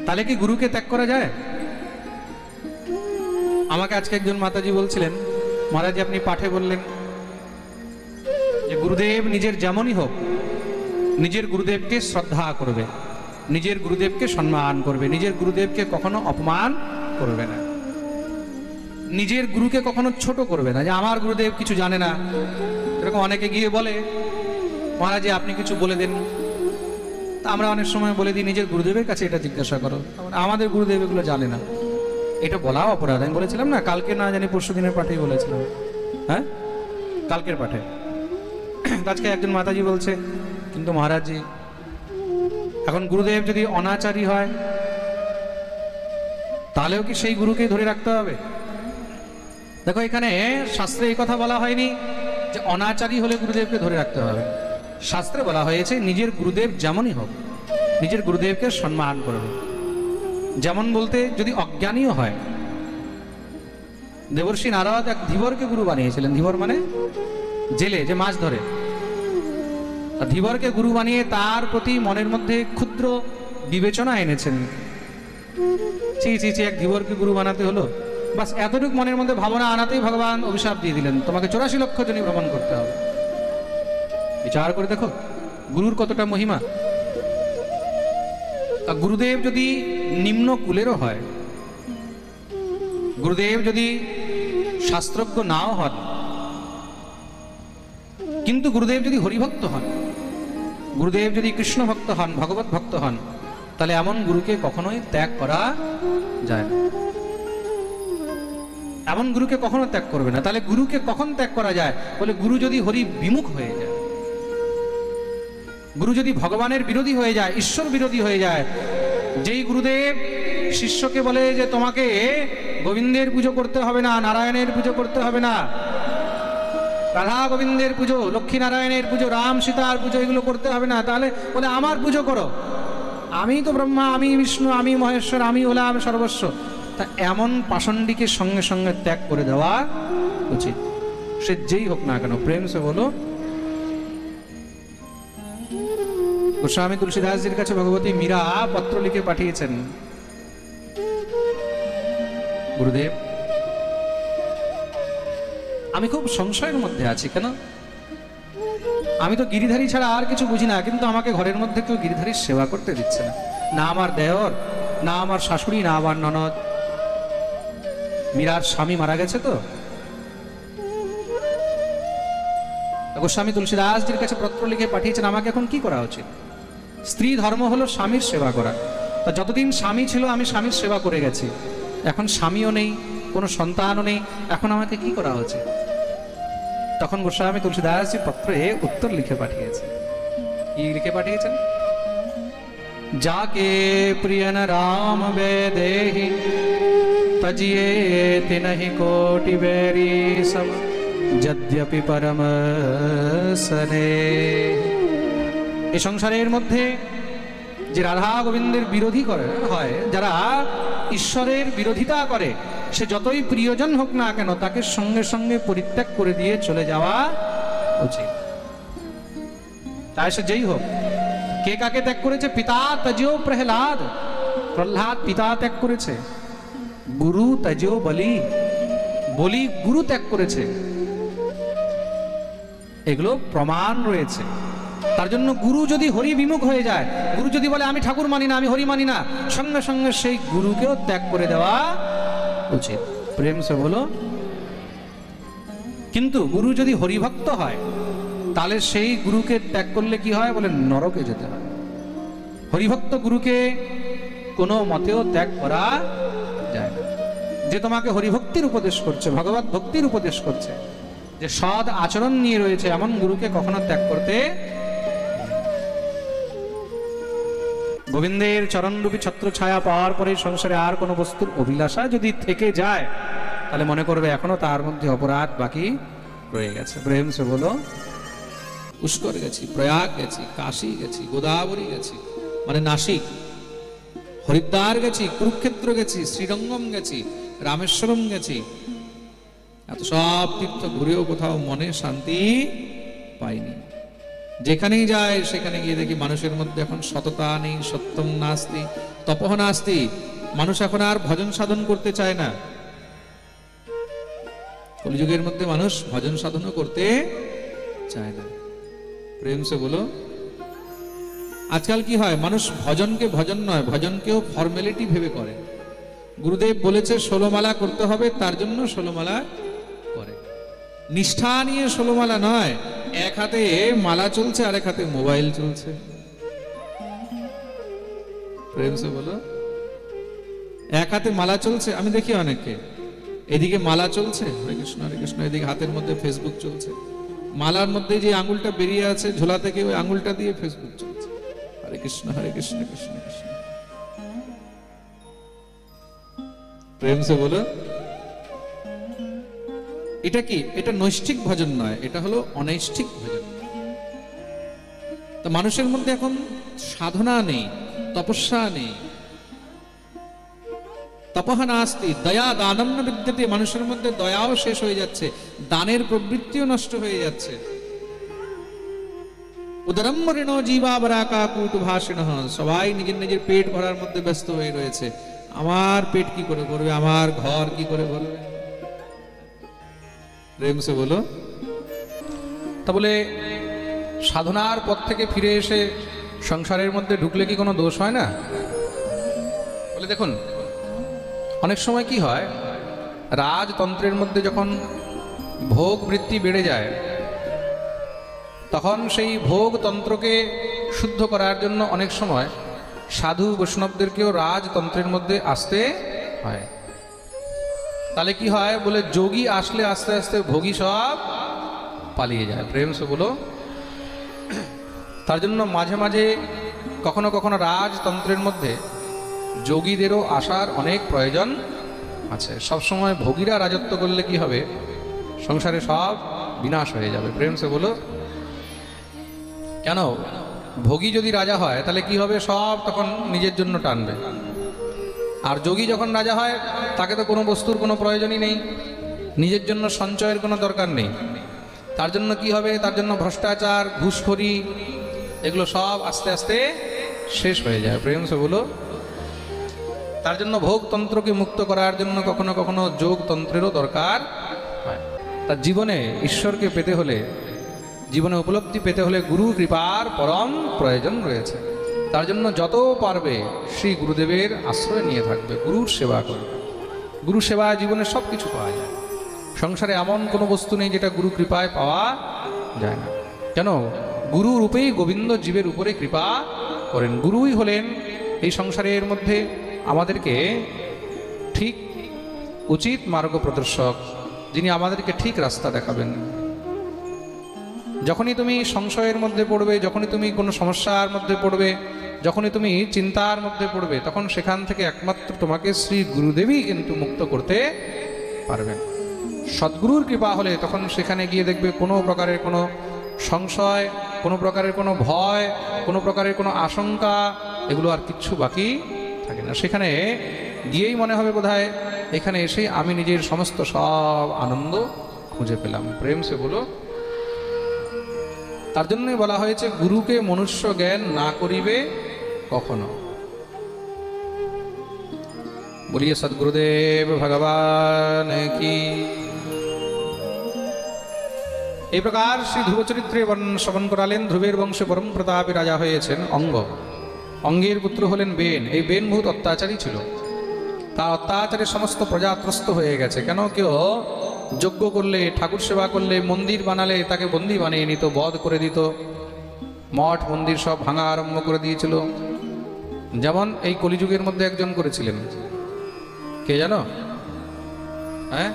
তাহলে কি গুরুকে ত্যাগ করা যায়? আমাকে আজকে একজন মাতাজি বলছিলেন, মহারাজ আপনি পাঠে বললেন যে গুরুদেব নিজের যেমনই হোক নিজের গুরুদেবকে শ্রদ্ধা করবে, নিজের গুরুদেবকে সম্মান করবে, নিজের গুরুদেবকে কখনো অপমান করবে না, নিজের গুরুকে কখনো ছোট করবে না, যে আমার গুরুদেব কিছু জানে না। এরকম অনেকে গিয়ে বলে মহারাজ আপনি কিছু বলে দেন। তা আমরা অনেক সময় বলে দিই নিজের গুরুদেবের কাছে এটা জিজ্ঞাসা করো, আমাদের গুরুদেব এগুলো জানে না। এটা বলাও অপরাধ। আমি বলেছিলাম না, কালকে না জানি পরশু দিনের পাঠেই বলেছিলাম, হ্যাঁ কালকের পাঠে। আজকে একজন মাতাজি বলছে কিন্তু মহারাজজি এখন গুরুদেব যদি অনাচারী হয় তাহলেও কি সেই গুরুকেই ধরে রাখতে হবে? দেখো এখানে শাস্ত্রে এই কথা বলা হয়নি যে অনাচারী হলে গুরুদেবকে ধরে রাখতে হবে। শাস্ত্রে বলা হয়েছে নিজের গুরুদেব যেমনই হোক নিজের গুরুদেবকে সম্মান করবে। যেমন বলতে যদি অজ্ঞানীও হয়, দেবর্ষি নারদ এক ধীবরকে গুরু বানিয়েছিলেন। ধীবর মানে জেলে যে মাছ ধরে, ধীবরকে গুরু বানিয়ে তার প্রতি মনের মধ্যে ক্ষুদ্র বিবেচনা এনেছেন। চি চি চি, এক ধীবরকে গুরু বানাতে হলো, বাস এতটুকু মনের মধ্যে ভাবনা আনাতেই ভগবান অভিশাপ দিয়ে দিলেন, তোমাকে 84 লক্ষ জনি ভ্রমণ করতে হবে। বিচার করে দেখো গুরুর কতটা মহিমা। গুরুদেব যদি নিম্ন কুলেরও হয়, গুরুদেব যদি শাস্ত্রজ্ঞ নাও হন, কিন্তু গুরুদেব যদি হরিভক্ত হন, গুরুদেব যদি কৃষ্ণ ভক্ত হন, ভগবত ভক্ত হন, তাহলে এমন গুরুকে কখনোই ত্যাগ করা যায় না। এমন গুরুকে কখনো ত্যাগ করবে না। তাহলে গুরুকে কখন ত্যাগ করা যায়? বলে গুরু যদি হরি বিমুখ হয়ে যায়, গুরু যদি ভগবানের বিরোধী হয়ে যায়, ঈশ্বর বিরোধী হয়ে যায়। যেই গুরুদেব শিষ্যকে বলে যে তোমাকে গোবিন্দের পুজো করতে হবে না, নারায়ণের পুজো করতে হবে না, রাধা গোবিন্দের পুজো, লক্ষ্মী নারায়ণের পুজো, রাম সীতার পুজো এগুলো করতে হবে না, তাহলে বলে আমার পুজো করো, আমি তো ব্রহ্মা, আমি বিষ্ণু, আমি মহেশ্বর, আমি হলাম সর্বস্ব। তা এমন পাষণ্ডীকে সঙ্গে সঙ্গে ত্যাগ করে দেওয়া উচিত, সে যেই হোক না কেন। প্রেম সে বলো। গোস্বামী তুলসীদাসজির কাছে ভগবতী মীরা পত্র লিখে পাঠিয়েছেন, গুরুদেব আমি খুব সংশয়ের মধ্যে আছি। কেন? আমি তো গিরিধারী ছাড়া আর কিছু বুঝি না, কিন্তু আমাকে ঘরের মধ্যে কেউ গিরিধারীর সেবা করতে দিচ্ছে না, না আমার দেওর, না আমার শাশুড়ি, না আমার ননদ। মীরার স্বামী মারা গেছে তো। গোস্বামী তুলসীদাসজির কাছে পত্র লিখে পাঠিয়েছেন আমাকে এখন কি করা উচিত। স্ত্রী ধর্ম হলো স্বামীর সেবা করা। তা যতদিন স্বামী ছিল আমি স্বামীর সেবা করে গেছি, এখন স্বামীও নেই, কোনো সন্তানও নেই, এখন আমাকে কি করা উচিত? তখন গোস্বামী তুলসীদাসজি পত্রে উত্তর লিখে পাঠিয়েছে। কি লিখে পাঠিয়েছেন? যাকে প্রিয়ন রাম বেদেহি তজিয়ে তিনহি কোটি বেরি সম যদ্যপি পরম সনে। এই সংসারের মধ্যে যে রাধা গোবিন্দের বিরোধী করে হয়, যারা ঈশ্বরের বিরোধিতা করে, সে যতই প্রিয়জন হোক না কেন তাকে সঙ্গে সঙ্গে পরিত্যাগ করে দিয়ে চলে যাওয়া উচিত। তাই সে যেই হোক। কে কাকে ত্যাগ করেছে? পিতা তজো প্রহ্লাদ, প্রহ্লাদ পিতা ত্যাগ করেছে। গুরু তজো বলি, বলি গুরু ত্যাগ করেছে। এগুলো প্রমাণ রয়েছে। তার জন্য গুরু যদি হরি বিমুখ হয়ে যায়, গুরু যদি বলে আমি ঠাকুর মানি না, আমি হরি মানি না, সঙ্গে সঙ্গে সেই গুরুকেও ত্যাগ করে দেওয়া উচিত। প্রেম সে বলো। কিন্তু গুরু যদি হরিভক্ত হয় তাহলে সেই গুরুকে ত্যাগ করলে কি হয়? বলে নরকে যেতে হয়। হরিভক্ত গুরুকে কোনো মতেও ত্যাগ করা যায় না। যে তোমাকে হরিভক্তির উপদেশ করছে, ভগবত ভক্তির উপদেশ করছে, যে সৎ আচরণ নিয়ে রয়েছে, এমন গুরুকে কখনো ত্যাগ করতে। গোবিন্দের চরণরূপী ছত্র ছায়া পাওয়ার পরে সংসারে আর কোনো বস্তুর অভিলাষা যদি থেকে যায় তাহলে মনে করবে এখনো তার মধ্যে অপরাধ বাকি রয়ে গেছে। প্রেম সে বলো। পুষ্কর গেছি, প্রয়াগ গেছি, কাশী গেছি, গোদাবরী গেছি মানে নাসিক, হরিদ্বার গেছি, কুরুক্ষেত্র গেছি, শ্রীরঙ্গম গেছি, রামেশ্বরম গেছি, এত সব তীর্থ ঘুরেও কোথাও মনে শান্তি পাইনি। যেখানেই যায় সেখানে গিয়ে দেখি মানুষের মধ্যে এখন সততা নেই, সত্যম নাস্তি, তপঃ নাস্তি, মানুষ এখন আর ভজন সাধন করতে চায় না। কলিযুগের মধ্যে মানুষ ভজন সাধনও করতে চায় না। প্রেম সে বলো। আজকাল কি হয়, মানুষ ভজনকে ভজন নয়, ভজনকেও ফর্মালিটি ভেবে করে। গুরুদেব বলেছে 16 মালা করতে হবে, তার জন্য 16 মালা করে। নিষ্ঠা নিয়ে 16 মালা নয়, এক হাতে মালা চলছে আর এক হাতে মোবাইল চলছে। প্রেম সে বলো। এক হাতে মালা চলছে, আমি দেখি অনেককে, এদিকে মালা চলছে হরে কৃষ্ণ হরে কৃষ্ণ, এদিকে হাতের মধ্যে ফেসবুক চলছে। মালার মধ্যে যে আঙুলটা বেরিয়ে আছে ঝোলা থেকে, ওই আঙুলটা দিয়ে ফেসবুক চলছে। হরে কৃষ্ণ কৃষ্ণ কৃষ্ণ। প্রেম সে বলো। এটা কি? এটা নৈষ্ঠিক ভজন নয়, এটা হলো অনৈষ্ঠিক ভজন। তো মানুষের মধ্যে এখন সাধনা নেই, তপস্যা নেই। তপঃ নাস্তি দয়া দানম ন বিদ্যতে, মানুষের মধ্যে দয়াও শেষ হয়ে যাচ্ছে, দানের প্রবৃত্তিও নষ্ট হয়ে যাচ্ছে। উদরম ঋণ জীবাবরাকা কূট ভাষিণ, সবাই নিজের নিজের পেট ভরার মধ্যে ব্যস্ত হয়ে রয়েছে। আমার পেট কি করে ভরবে, আমার ঘর কি করে ভরবে। প্রেম সে বলো। তা বলে সাধনার পথ থেকে ফিরে এসে সংসারের মধ্যে ঢুকলে কি কোনো দোষ হয় না? বলে দেখুন, অনেক সময় কি হয়, রাজতন্ত্রের মধ্যে যখন ভোগ বৃত্তি বেড়ে যায়, তখন সেই ভোগতন্ত্রকে শুদ্ধ করার জন্য অনেক সময় সাধু বৈষ্ণবদেরকেও রাজতন্ত্রের মধ্যে আসতে হয়। তাহলে কি হয়, বলে যোগী আসলে আস্তে আস্তে ভোগী সব পালিয়ে যায়। প্রেম সে বলো। তার জন্য মাঝে মাঝে কখনো কখনো রাজতন্ত্রের মধ্যে যোগীদেরও আসার অনেক প্রয়োজন আছে। সবসময় ভোগীরা রাজত্ব করলে কি হবে, সংসারে সব বিনাশ হয়ে যাবে। প্রেম সে বলো। কেন? ভোগী যদি রাজা হয় তাহলে কি হবে, সব তখন নিজের জন্য টানবে। আর যোগী যখন রাজা হয় তাকে তো কোনো বস্তুর কোনো প্রয়োজনই নেই, নিজের জন্য সঞ্চয়ের কোনো দরকার নেই। তার জন্য কি হবে, তার জন্য ভ্রষ্টাচার, ঘুষখোরি, এগুলো সব আস্তে আস্তে শেষ হয়ে যায়। প্রেম সে বলো। তার জন্য ভোগতন্ত্রকে মুক্ত করার জন্য কখনো কখনো যোগতন্ত্রেরও দরকার হয়। তার জীবনে ঈশ্বরকে পেতে হলে, জীবনে উপলব্ধি পেতে হলে গুরু কৃপার পরম প্রয়োজন রয়েছে। তার জন্য যত পারবে শ্রী গুরুদেবের আশ্রয় নিয়ে থাকবে, গুরুর সেবা করবে। গুরু সেবা জীবনে সব কিছু পাওয়া যায়। সংসারে এমন কোনো বস্তু নেই যেটা গুরু কৃপায় পাওয়া যায় না। কেন? গুরু রূপেই গোবিন্দ জীবের উপরে কৃপা করেন। গুরুই হলেন এই সংসারের মধ্যে আমাদেরকে ঠিক উচিত মার্গ প্রদর্শক, যিনি আমাদেরকে ঠিক রাস্তা দেখাবেন। যখনই তুমি সংশয়ের মধ্যে পড়বে, যখনই তুমি কোনো সমস্যার মধ্যে পড়বে, যখনই তুমি চিন্তার মধ্যে পড়বে, তখন সেখান থেকে একমাত্র তোমাকে শ্রী গুরুদেবই কিন্তু মুক্ত করতে পারবেন। সদ্গুরুর কৃপা হলে তখন সেখানে গিয়ে দেখবে কোনো প্রকারের কোনো সংশয়, কোনো প্রকারের কোনো ভয়, কোনো প্রকারের কোনো আশঙ্কা, এগুলো আর কিচ্ছু বাকি থাকে না। সেখানে গিয়েই মনে হবে বোধহয় এখানে এসে আমি নিজের সমস্ত সব আনন্দ খুঁজে পেলাম। প্রেম সে বলো। তার জন্যই বলা হয়েছে গুরুকে মনুষ্য জ্ঞান না করিবে কখনো। বলিয়ে সদ্গুরুদেব ভগবান কি। এই প্রকার শ্রী ধ্রুব চরিত্রে শ্রবণ করালেন। ধ্রুবের বংশে পরম প্রতাপী রাজা হয়েছেন অঙ্গ। অঙ্গের পুত্র হলেন বেন। এই বেন বহুত অত্যাচারী ছিল। তার অত্যাচারে সমস্ত প্রজা ত্রস্ত হয়ে গেছে। কেন? কেউ যজ্ঞ করলে, ঠাকুর সেবা করলে, মন্দির বানালে তাকে বন্দী বানিয়ে নিত, বধ করে দিত। মঠ মন্দির সব ভাঙা আরম্ভ করে দিয়েছিল। যেমন এই কলিযুগের মধ্যে একজন করেছিলেন, কে জানো? হ্যাঁ,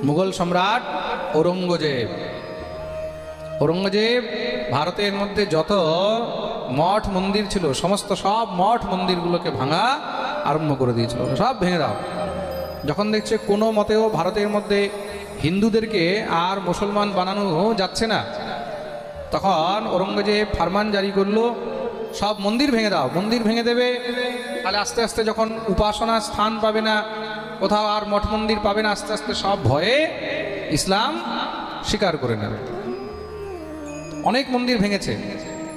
মুঘল সম্রাট ঔরঙ্গজেব। ঔরঙ্গজেব ভারতের মধ্যে যত মঠ মন্দির ছিল সমস্ত সব মঠ মন্দিরগুলোকে ভাঙা আরম্ভ করে দিয়েছিল। সব ভেঙে দাও। যখন দেখছে কোনো মতেও ভারতের মধ্যে হিন্দুদেরকে আর মুসলমান বানানো যাচ্ছে না, তখন ঔরঙ্গজেব ফরমান জারি করলো সব মন্দির ভেঙে দাও। মন্দির ভেঙে দেবে, তাহলে আস্তে আস্তে যখন উপাসনার স্থান পাবে না, কোথাও আর মঠ মন্দির পাবে না, আস্তে আস্তে সব ভয়ে ইসলাম স্বীকার করে নেবে। অনেক মন্দির ভেঙেছে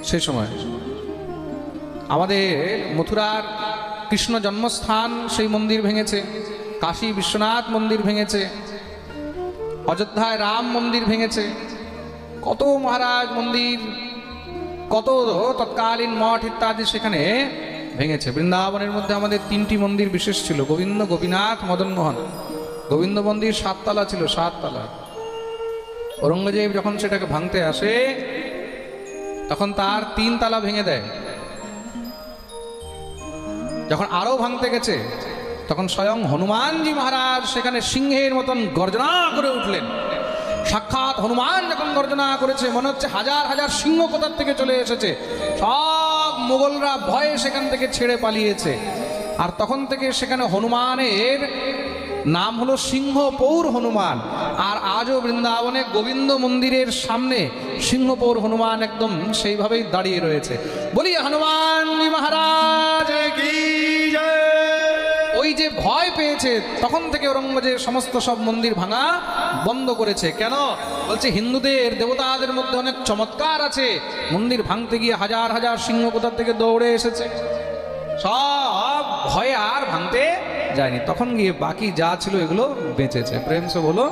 সে সময়। আমাদের মথুরার কৃষ্ণ জন্মস্থান সেই মন্দির ভেঙেছে, কাশী বিশ্বনাথ মন্দির ভেঙেছে, অযোধ্যায় রাম মন্দির ভেঙেছে, কত মহারাজ মন্দির, কত তৎকালীন মঠ ইত্যাদি সেখানে ভেঙেছে। বৃন্দাবনের মধ্যে আমাদের 3টি মন্দির বিশেষ ছিল, গোবিন্দ, গোপীনাথ, মদন মোহন। গোবিন্দ মন্দির 7 তলা ছিল, 7 তলা। ঔরঙ্গজেব যখন সেটাকে ভাঙতে আসে তখন তার 3 তলা ভেঙে দেয়। যখন আরো ভাঙতে গেছে তখন স্বয়ং হনুমানজি মহারাজ সেখানে সিংহের মতন গর্জনা করে উঠলেন। সাক্ষাৎ হনুমান যখন গর্জনা করেছে মনে হচ্ছে হাজার হাজার সিংহ কোথার থেকে চলে এসেছে, সব মোগলরা ভয়ে সেখান থেকে ছেড়ে পালিয়েছে। আর তখন থেকে সেখানে হনুমানের নাম হলো সিংহপৌর হনুমান। আর আজও বৃন্দাবনে গোবিন্দ মন্দিরের সামনে সিংহপৌর হনুমান একদম সেইভাবেই দাঁড়িয়ে রয়েছে। বলি হনুমানজি মহারাজ কি জয়। ওই যে ভয় পেয়েছে তখন থেকে ঔরঙ্গজেব সমস্ত সব মন্দির ভাঙা বন্ধ করেছে। কেন? বলছে হিন্দুদের দেবতাদের মধ্যে অনেক চমৎকার আছে, মন্দির ভাঙতে গিয়ে হাজার হাজার সিংহ কোথা থেকে দৌড়ে এসেছে, সব ভয়ে আর ভাঙতে যায়নি। তখন গিয়ে বাকি যা ছিল এগুলো বেঁচেছে। প্রেম সে বলো।